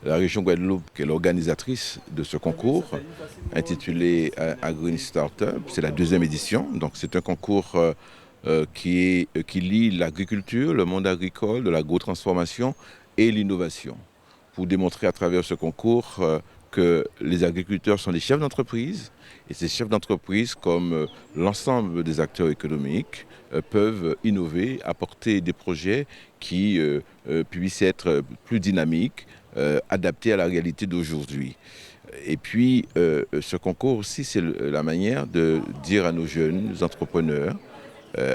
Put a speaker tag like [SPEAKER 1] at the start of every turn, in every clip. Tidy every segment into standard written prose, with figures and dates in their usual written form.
[SPEAKER 1] la région Guadeloupe, qui est l'organisatrice de ce concours, intitulé A Green Startup. C'est la deuxième édition, donc c'est un concours qui lie l'agriculture, le monde agricole, de l'agrotransformation et l'innovation, pour démontrer à travers ce concours que les agriculteurs sont des chefs d'entreprise, et ces chefs d'entreprise, comme l'ensemble des acteurs économiques, peuvent innover, apporter des projets qui puissent être plus dynamiques, adaptés à la réalité d'aujourd'hui. Et puis, ce concours aussi, c'est la manière de dire à nos jeunes entrepreneurs,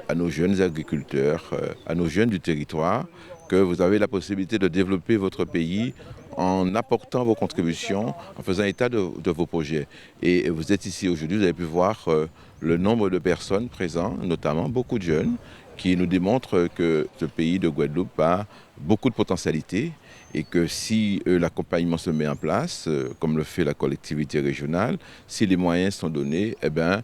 [SPEAKER 1] à nos jeunes agriculteurs, à nos jeunes du territoire, que vous avez la possibilité de développer votre pays en apportant vos contributions, en faisant état de vos projets. Et vous êtes ici aujourd'hui, vous avez pu voir le nombre de personnes présentes, notamment beaucoup de jeunes, qui nous démontrent que ce pays de Guadeloupe a beaucoup de potentialités et que si l'accompagnement se met en place, comme le fait la collectivité régionale, si les moyens sont donnés, eh bien,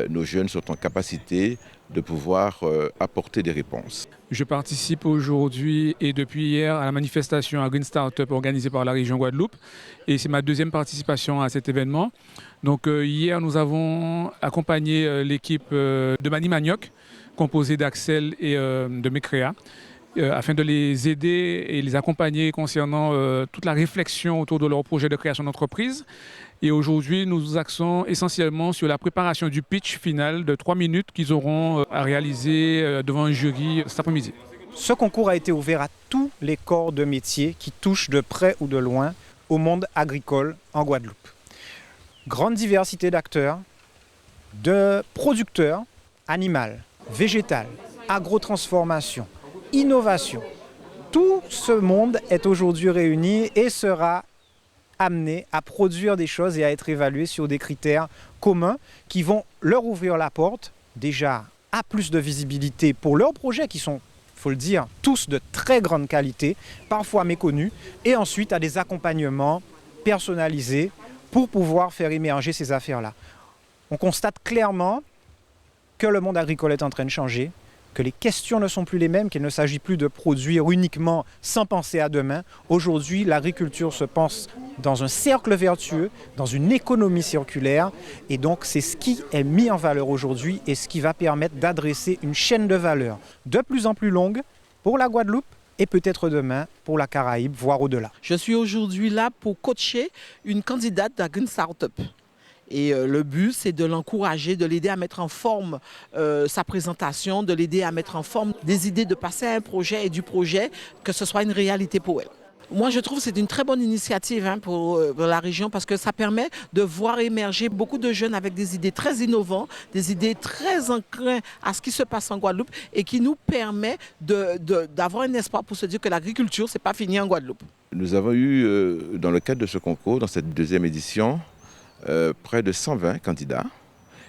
[SPEAKER 1] nos jeunes sont en capacité de pouvoir apporter des réponses.
[SPEAKER 2] Je participe aujourd'hui et depuis hier à la manifestation à Green Startup organisée par la région Guadeloupe et c'est ma deuxième participation à cet événement. Donc hier nous avons accompagné l'équipe de Mani Manioc composée d'Axel et de Mecrea afin de les aider et les accompagner concernant toute la réflexion autour de leur projet de création d'entreprise. Et aujourd'hui, nous nous axons essentiellement sur la préparation du pitch final de 3 minutes qu'ils auront à réaliser devant un jury cet après-midi.
[SPEAKER 3] Ce concours a été ouvert à tous les corps de métier qui touchent de près ou de loin au monde agricole en Guadeloupe. Grande diversité d'acteurs, de producteurs, animal, végétal, agrotransformation, innovation. Tout ce monde est aujourd'hui réuni et sera amené à produire des choses et à être évalué sur des critères communs qui vont leur ouvrir la porte déjà à plus de visibilité pour leurs projets qui sont, il faut le dire, tous de très grande qualité, parfois méconnus, et ensuite à des accompagnements personnalisés pour pouvoir faire émerger ces affaires-là. On constate clairement que le monde agricole est en train de changer, que les questions ne sont plus les mêmes, qu'il ne s'agit plus de produire uniquement sans penser à demain. Aujourd'hui, l'agriculture se pense dans un cercle vertueux, dans une économie circulaire. Et donc, c'est ce qui est mis en valeur aujourd'hui et ce qui va permettre d'adresser une chaîne de valeur de plus en plus longue pour la Guadeloupe et peut-être demain pour la Caraïbe, voire au-delà.
[SPEAKER 4] Je suis aujourd'hui là pour coacher une candidate d'A Green Startup. Et le but, c'est de l'encourager, de l'aider à mettre en forme sa présentation, de l'aider à mettre en forme des idées, de passer à un projet et du projet, que ce soit une réalité pour elle. Moi, je trouve que c'est une très bonne initiative pour la région parce que ça permet de voir émerger beaucoup de jeunes avec des idées très innovantes, des idées très ancrées à ce qui se passe en Guadeloupe et qui nous permet d'avoir un espoir pour se dire que l'agriculture, ce n'est pas fini en Guadeloupe.
[SPEAKER 1] Nous avons eu, dans le cadre de ce concours, dans cette deuxième édition, près de 120 candidats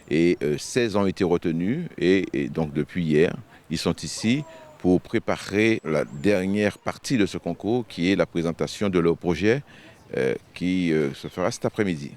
[SPEAKER 1] et 16 ont été retenus et donc depuis hier, ils sont ici pour préparer la dernière partie de ce concours qui est la présentation de leur projet qui se fera cet après-midi.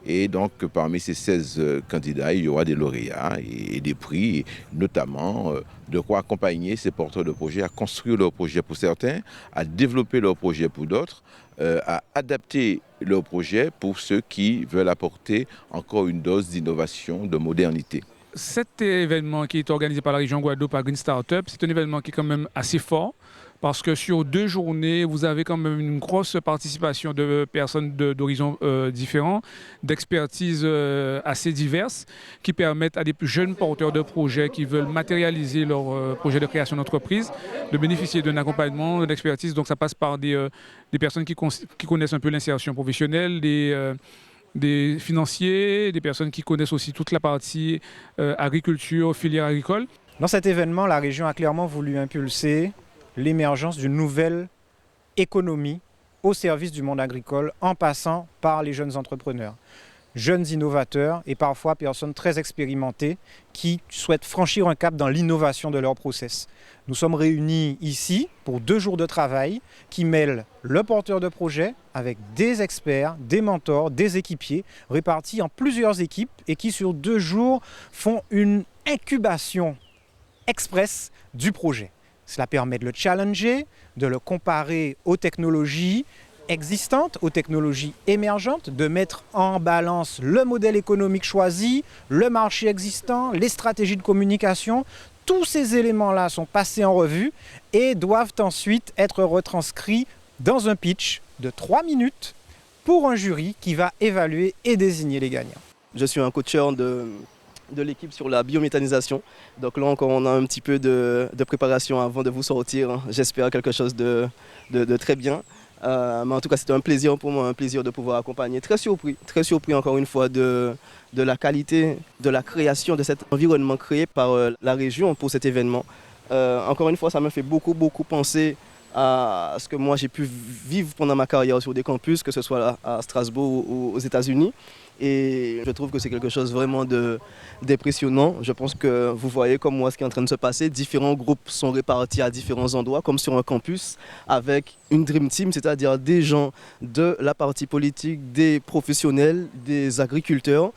[SPEAKER 1] Et donc parmi ces 16 candidats, il y aura des lauréats et des prix, notamment de quoi accompagner ces porteurs de projets à construire leurs projets pour certains, à développer leurs projets pour d'autres, à adapter leurs projets pour ceux qui veulent apporter encore une dose d'innovation, de modernité.
[SPEAKER 2] Cet événement qui est organisé par la région Guadeloupe à Green Startup, c'est un événement qui est quand même assez fort parce que sur 2 journées, vous avez quand même une grosse participation de personnes d'horizons différents, d'expertises assez diverses qui permettent à des jeunes porteurs de projets qui veulent matérialiser leur projet de création d'entreprise de bénéficier d'un accompagnement, d'expertise. Donc ça passe par des personnes qui connaissent un peu l'insertion professionnelle, des financiers, des personnes qui connaissent aussi toute la partie agriculture, filière agricole.
[SPEAKER 3] Dans cet événement, la région a clairement voulu impulser l'émergence d'une nouvelle économie au service du monde agricole en passant par les jeunes entrepreneurs, jeunes innovateurs et parfois personnes très expérimentées qui souhaitent franchir un cap dans l'innovation de leur process. Nous sommes réunis ici pour 2 jours de travail qui mêlent le porteur de projet avec des experts, des mentors, des équipiers répartis en plusieurs équipes et qui sur 2 jours font une incubation express du projet. Cela permet de le challenger, de le comparer aux technologies existantes aux technologies émergentes, de mettre en balance le modèle économique choisi, le marché existant, les stratégies de communication. Tous ces éléments-là sont passés en revue et doivent ensuite être retranscrits dans un pitch de 3 minutes pour un jury qui va évaluer et désigner les gagnants.
[SPEAKER 5] Je suis un coacheur de l'équipe sur la biométhanisation. Donc là encore, on a un petit peu de préparation avant de vous sortir. J'espère quelque chose de très bien. Mais en tout cas, c'était un plaisir pour moi, un plaisir de pouvoir accompagner. Très surpris encore une fois de la qualité de la création de cet environnement créé par la région pour cet événement. Encore une fois, ça me fait beaucoup penser à ce que moi j'ai pu vivre pendant ma carrière sur des campus, que ce soit à Strasbourg ou aux États-Unis. Et je trouve que c'est quelque chose vraiment d'impressionnant. Je pense que vous voyez comme moi ce qui est en train de se passer. Différents groupes sont répartis à différents endroits, comme sur un campus, avec une Dream Team, c'est-à-dire des gens de la partie politique, des professionnels, des agriculteurs,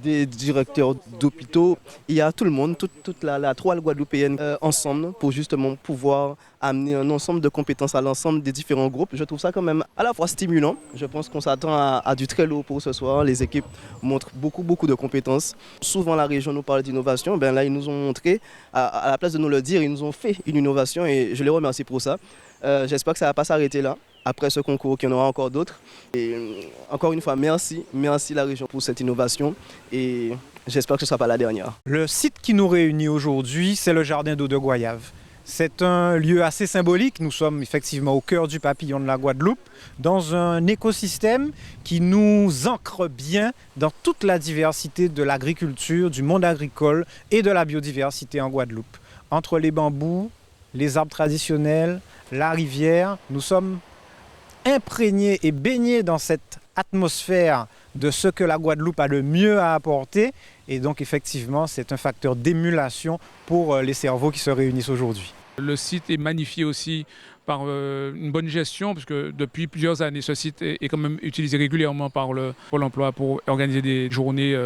[SPEAKER 5] des directeurs d'hôpitaux. Il y a tout le monde, toute la toile guadeloupéenne ensemble pour justement pouvoir amener un ensemble de compétences à l'ensemble des différents groupes. Je trouve ça quand même à la fois stimulant. Je pense qu'on s'attend à du très lourd pour ce soir. Les équipes montrent beaucoup de compétences. Souvent la région nous parle d'innovation. Là, ils nous ont montré, à la place de nous le dire, ils nous ont fait une innovation et je les remercie pour ça. J'espère que ça ne va pas s'arrêter là. Après ce concours, qu'il y en aura encore d'autres. Et encore une fois, merci la région pour cette innovation et j'espère que ce ne sera pas la dernière.
[SPEAKER 3] Le site qui nous réunit aujourd'hui, c'est le Jardin d'eau de Goyave. C'est un lieu assez symbolique. Nous sommes effectivement au cœur du papillon de la Guadeloupe, dans un écosystème qui nous ancre bien dans toute la diversité de l'agriculture, du monde agricole et de la biodiversité en Guadeloupe. Entre les bambous, les arbres traditionnels, la rivière, nous sommes imprégnés et baignés dans cette atmosphère de ce que la Guadeloupe a de mieux à apporter. Et donc effectivement, c'est un facteur d'émulation pour les cerveaux qui se réunissent aujourd'hui.
[SPEAKER 2] Le site est magnifié aussi par une bonne gestion, parce que depuis plusieurs années, ce site est quand même utilisé régulièrement par le Pôle emploi pour organiser des journées,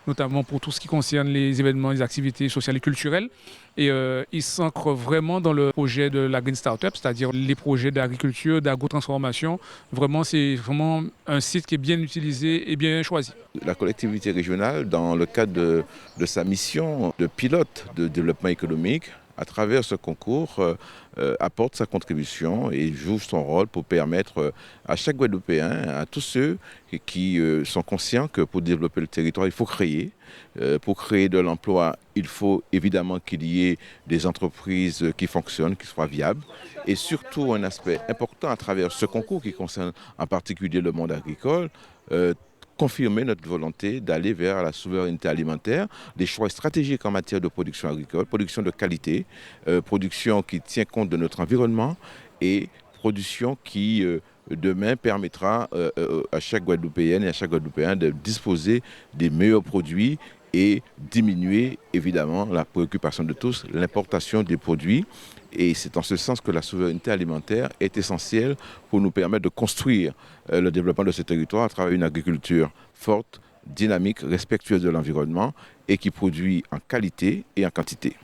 [SPEAKER 2] notamment pour tout ce qui concerne les événements, les activités sociales et culturelles. Et il s'ancre vraiment dans le projet de la Green Startup, c'est-à-dire les projets d'agriculture, d'agro-transformation. Vraiment, c'est vraiment un site qui est bien utilisé et bien choisi.
[SPEAKER 1] La collectivité régionale, dans le cadre de sa mission de pilote de développement économique, à travers ce concours, apporte sa contribution et joue son rôle pour permettre à chaque Guadeloupéen, à tous ceux qui sont conscients que pour développer le territoire, il faut créer. Pour créer de l'emploi, il faut évidemment qu'il y ait des entreprises qui fonctionnent, qui soient viables. Et surtout, un aspect important à travers ce concours qui concerne en particulier le monde agricole, confirmer notre volonté d'aller vers la souveraineté alimentaire, des choix stratégiques en matière de production agricole, production de qualité, production qui tient compte de notre environnement et production qui demain permettra à chaque Guadeloupéenne et à chaque Guadeloupéen de disposer des meilleurs produits et diminuer évidemment la préoccupation de tous, l'importation des produits. Et c'est en ce sens que la souveraineté alimentaire est essentielle pour nous permettre de construire le développement de ce territoire à travers une agriculture forte, dynamique, respectueuse de l'environnement et qui produit en qualité et en quantité.